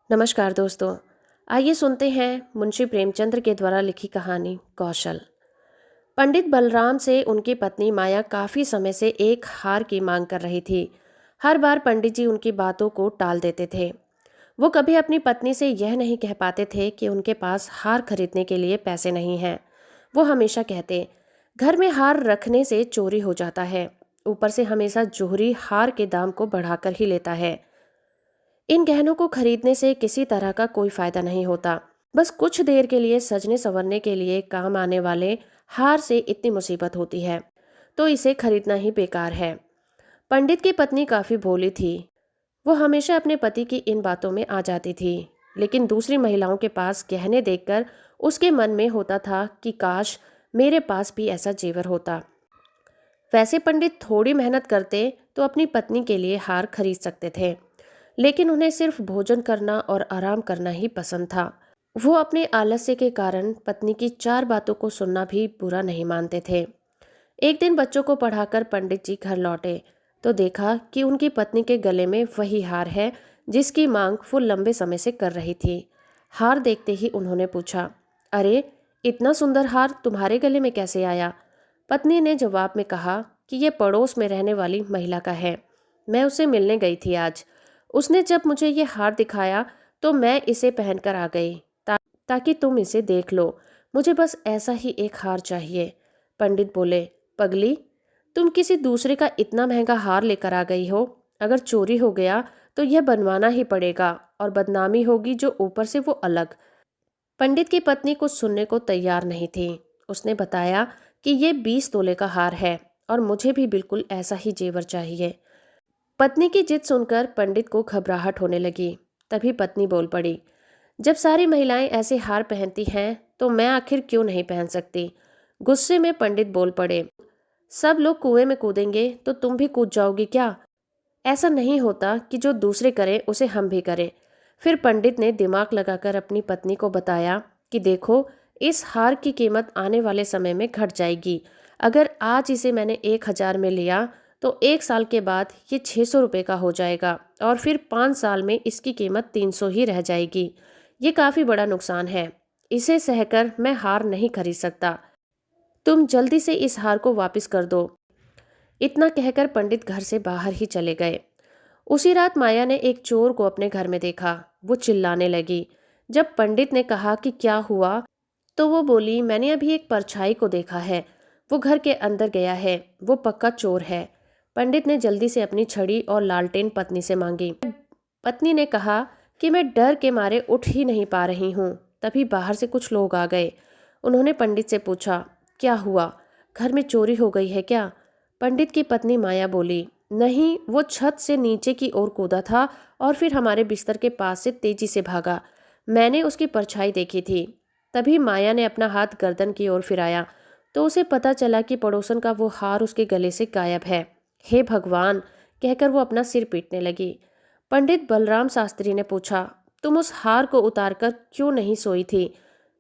नमस्कार दोस्तों। आइए सुनते हैं मुंशी प्रेमचंद्र के द्वारा लिखी कहानी कौशल। पंडित बलराम से उनकी पत्नी माया काफी समय से एक हार की मांग कर रही थी। हर बार पंडित जी उनकी बातों को टाल देते थे। वो कभी अपनी पत्नी से यह नहीं कह पाते थे कि उनके पास हार खरीदने के लिए पैसे नहीं हैं। वो हमेशा कहते, घर में हार रखने से चोरी हो जाता है, ऊपर से हमेशा जोहरी हार के दाम को बढ़ाकर ही लेता है। इन गहनों को खरीदने से किसी तरह का कोई फायदा नहीं होता। बस कुछ देर के लिए सजने संवरने के लिए काम आने वाले हार से इतनी मुसीबत होती है, तो इसे खरीदना ही बेकार है। पंडित की पत्नी काफी भोली थी। वो हमेशा अपने पति की इन बातों में आ जाती थी, लेकिन दूसरी महिलाओं के पास गहने देखकर उसके मन में होता था कि काश मेरे पास भी ऐसा जेवर होता। वैसे पंडित थोड़ी मेहनत करते तो अपनी पत्नी के लिए हार खरीद सकते थे, लेकिन उन्हें सिर्फ भोजन करना और आराम करना ही पसंद था। वो अपने आलस्य के कारण पत्नी की चार बातों को सुनना भी बुरा नहीं मानते थे। एक दिन बच्चों को पढ़ाकर पंडित जी घर लौटे तो देखा कि उनकी पत्नी के गले में वही हार है जिसकी मांग वो लंबे समय से कर रही थी। हार देखते ही उन्होंने पूछा, अरे, इतना सुंदर हार तुम्हारे गले में कैसे आया? पत्नी ने जवाब में कहा कि ये पड़ोस में रहने वाली महिला का है। मैं उसे मिलने गई थी आज। उसने जब मुझे ये हार दिखाया तो मैं इसे पहनकर आ गई, ताकि तुम इसे देख लो। मुझे बस ऐसा ही एक हार चाहिए। पंडित बोले, पगली, तुम किसी दूसरे का इतना महंगा हार लेकर आ गई हो। अगर चोरी हो गया तो यह बनवाना ही पड़ेगा और बदनामी होगी जो ऊपर से वो अलग। पंडित की पत्नी कुछ सुनने को तैयार नहीं थी। उसने बताया कि ये 20 तोले का हार है और मुझे भी बिल्कुल ऐसा ही जेवर चाहिए। पत्नी की जिद सुनकर पंडित को घबराहट होने लगी। तभी पत्नी बोल पड़ी, जब सारी महिलाएं ऐसे हार पहनती हैं तो मैं आखिर क्यों नहीं पहन सकती? गुस्से में पंडित बोल पड़े, सब लोग कुएं में कूदेंगे तो तुम भी कूद जाओगी क्या? ऐसा नहीं होता कि जो दूसरे करें उसे हम भी करें। फिर पंडित ने दिमाग लगाकर अपनी पत्नी को बताया कि देखो, इस हार की कीमत आने वाले समय में घट जाएगी। अगर आज इसे मैंने 1,000 में लिया तो 1 साल के बाद ये 600 रुपये का हो जाएगा और फिर 5 साल में इसकी कीमत 300 ही रह जाएगी। ये काफ़ी बड़ा नुकसान है। इसे सहकर मैं हार नहीं खरीद सकता। तुम जल्दी से इस हार को वापस कर दो। इतना कहकर पंडित घर से बाहर ही चले गए। उसी रात माया ने एक चोर को अपने घर में देखा। वो चिल्लाने लगी। जब पंडित ने कहा कि क्या हुआ, तो वो बोली, मैंने अभी एक परछाई को देखा है। वो घर के अंदर गया है। वो पक्का चोर है। पंडित ने जल्दी से अपनी छड़ी और लालटेन पत्नी से मांगी। पत्नी ने कहा कि मैं डर के मारे उठ ही नहीं पा रही हूँ। तभी बाहर से कुछ लोग आ गए। उन्होंने पंडित से पूछा, क्या हुआ? घर में चोरी हो गई है क्या? पंडित की पत्नी माया बोली, नहीं, वो छत से नीचे की ओर कूदा था और फिर हमारे बिस्तर के पास से तेजी से भागा। मैंने उसकी परछाई देखी थी। तभी माया ने अपना हाथ गर्दन की ओर फिराया तो उसे पता चला कि पड़ोसन का वो हार उसके गले से गायब है। हे भगवान, कहकर वो अपना सिर पीटने लगी। पंडित बलराम शास्त्री ने पूछा, तुम उस हार को उतारकर क्यों नहीं सोई थी?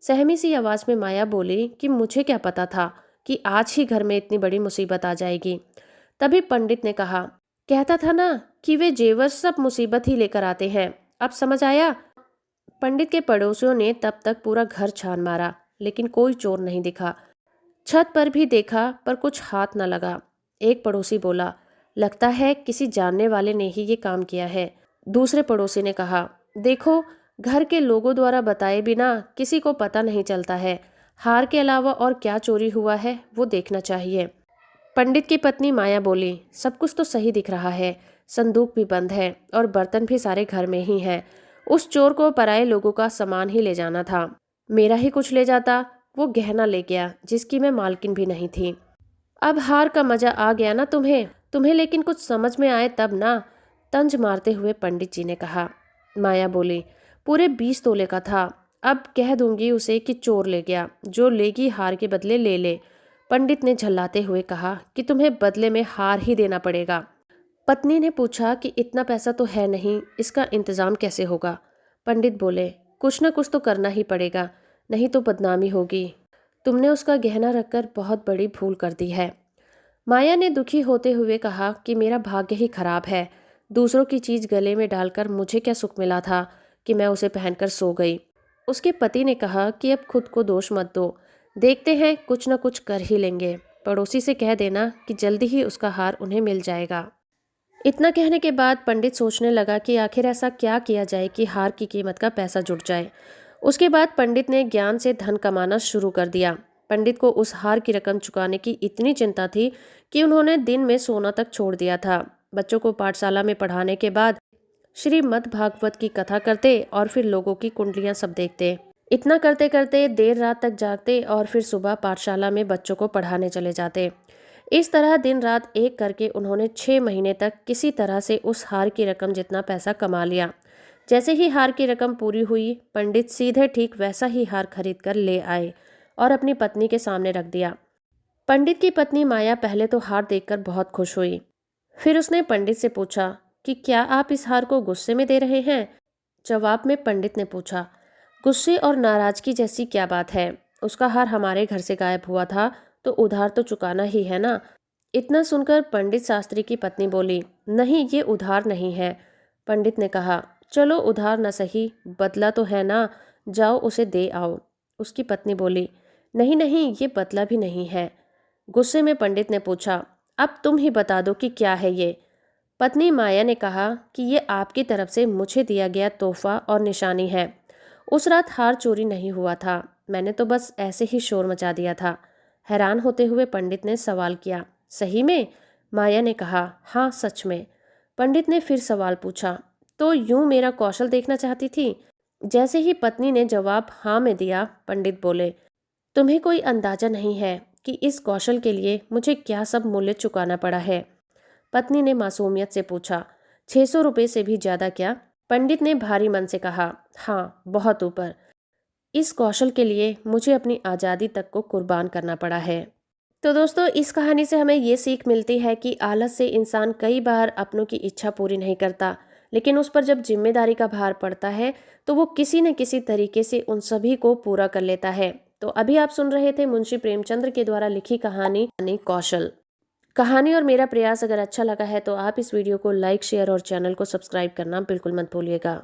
सहमी सी आवाज में माया बोली कि मुझे क्या पता था कि आज ही घर में इतनी बड़ी मुसीबत आ जाएगी। तभी पंडित ने कहा, कहता था ना कि वे जेवर सब मुसीबत ही लेकर आते हैं। अब समझ आया? पंडित के पड़ोसियों ने तब तक पूरा घर छान मारा, लेकिन कोई चोर नहीं दिखा। छत पर भी देखा पर कुछ हाथ न लगा। एक पड़ोसी बोला, लगता है किसी जानने वाले ने ही ये काम किया है। दूसरे पड़ोसी ने कहा, देखो, घर के लोगों द्वारा बताए बिना किसी को पता नहीं चलता है। हार के अलावा और क्या चोरी हुआ है वो देखना चाहिए। पंडित की पत्नी माया बोली, सब कुछ तो सही दिख रहा है। संदूक भी बंद है और बर्तन भी सारे घर में ही हैं। उस चोर को पराये लोगों का सामान ही ले जाना था। मेरा ही कुछ ले जाता। वो गहना ले गया जिसकी मैं मालकिन भी नहीं थी। अब हार का मजा आ गया ना तुम्हें? तुम्हें लेकिन कुछ समझ में आए तब ना, तंज मारते हुए पंडित जी ने कहा। माया बोली, पूरे 20 तोले का था। अब कह दूंगी उसे कि चोर ले गया। जो लेगी हार के बदले ले ले। पंडित ने झल्लाते हुए कहा कि तुम्हें बदले में हार ही देना पड़ेगा। पत्नी ने पूछा कि इतना पैसा तो है नहीं, इसका इंतजाम कैसे होगा? पंडित बोले, कुछ न कुछ तो करना ही पड़ेगा, नहीं तो बदनामी होगी। तुमने उसका गहना रखकर बहुत बड़ी भूल कर दी है। माया ने दुखी होते हुए कहा कि मेरा भाग्य ही खराब है। दूसरों की चीज गले में डालकर मुझे क्या सुख मिला था कि मैं उसे पहनकर सो गई। उसके पति ने कहा कि अब खुद को दोष मत दो, देखते हैं कुछ न कुछ कर ही लेंगे। पड़ोसी से कह देना कि जल्दी ही उसका हार उन्हें मिल जाएगा। इतना कहने के बाद पंडित सोचने लगा कि आखिर ऐसा क्या किया जाए कि हार की कीमत का पैसा जुट जाए। उसके बाद पंडित ने ज्ञान से धन कमाना शुरू कर दिया। पंडित को उस हार की रकम चुकाने की इतनी चिंता थी कि उन्होंने दिन में सोना तक छोड़ दिया था। बच्चों को पाठशाला में पढ़ाने के बाद श्रीमद् भागवत की कथा करते और फिर लोगों की कुंडलियां सब देखते। इतना करते करते देर रात तक जागते और फिर सुबह पाठशाला में बच्चों को पढ़ाने चले जाते। इस तरह दिन रात एक करके उन्होंने 6 महीने तक किसी तरह से उस हार की रकम जितना पैसा कमा लिया। जैसे ही हार की रकम पूरी हुई, पंडित सीधे ठीक वैसा ही हार खरीद कर ले आए और अपनी पत्नी के सामने रख दिया। पंडित की पत्नी माया पहले तो हार देखकर बहुत खुश हुई। फिर उसने पंडित से पूछा कि क्या आप इस हार को गुस्से में दे रहे हैं? जवाब में पंडित ने पूछा, गुस्से और नाराजगी जैसी क्या बात है? उसका हार हमारे घर से गायब हुआ था, तो उधार तो चुकाना ही है ना। इतना सुनकर पंडित शास्त्री की पत्नी बोली, नहीं, ये उधार नहीं है। पंडित ने कहा, चलो उधार न सही, बदला तो है ना, जाओ उसे दे आओ। उसकी पत्नी बोली, नहीं नहीं, ये बदला भी नहीं है। गुस्से में पंडित ने पूछा, अब तुम ही बता दो कि क्या है ये। पत्नी माया ने कहा कि ये आपकी तरफ से मुझे दिया गया तोहफा और निशानी है। उस रात हार चोरी नहीं हुआ था, मैंने तो बस ऐसे ही शोर मचा दिया था। हैरान होते हुए पंडित ने सवाल किया, सही में? माया ने कहा, हाँ सच में। पंडित ने फिर सवाल पूछा, तो यूं मेरा कौशल देखना चाहती थी? जैसे ही पत्नी ने जवाब हाँ में दिया, पंडित बोले, तुम्हें कोई अंदाजा नहीं है कि इस कौशल के लिए मुझे क्या सब मूल्य चुकाना पड़ा है। पत्नी ने मासूमियत से पूछा, 600 रुपये से भी ज्यादा क्या? पंडित ने भारी मन से कहा, हाँ बहुत ऊपर। इस कौशल के लिए मुझे अपनी आज़ादी तक को कुर्बान करना पड़ा है। तो दोस्तों, इस कहानी से हमें ये सीख मिलती है कि आलस से इंसान कई बार अपनों की इच्छा पूरी नहीं करता, लेकिन उस पर जब जिम्मेदारी का भार पड़ता है तो वो किसी न किसी तरीके से उन सभी को पूरा कर लेता है। तो अभी आप सुन रहे थे मुंशी प्रेमचंद्र के द्वारा लिखी कहानी कौशल। कहानी और मेरा प्रयास अगर अच्छा लगा है तो आप इस वीडियो को लाइक, शेयर और चैनल को सब्सक्राइब करना बिल्कुल मत भूलिएगा।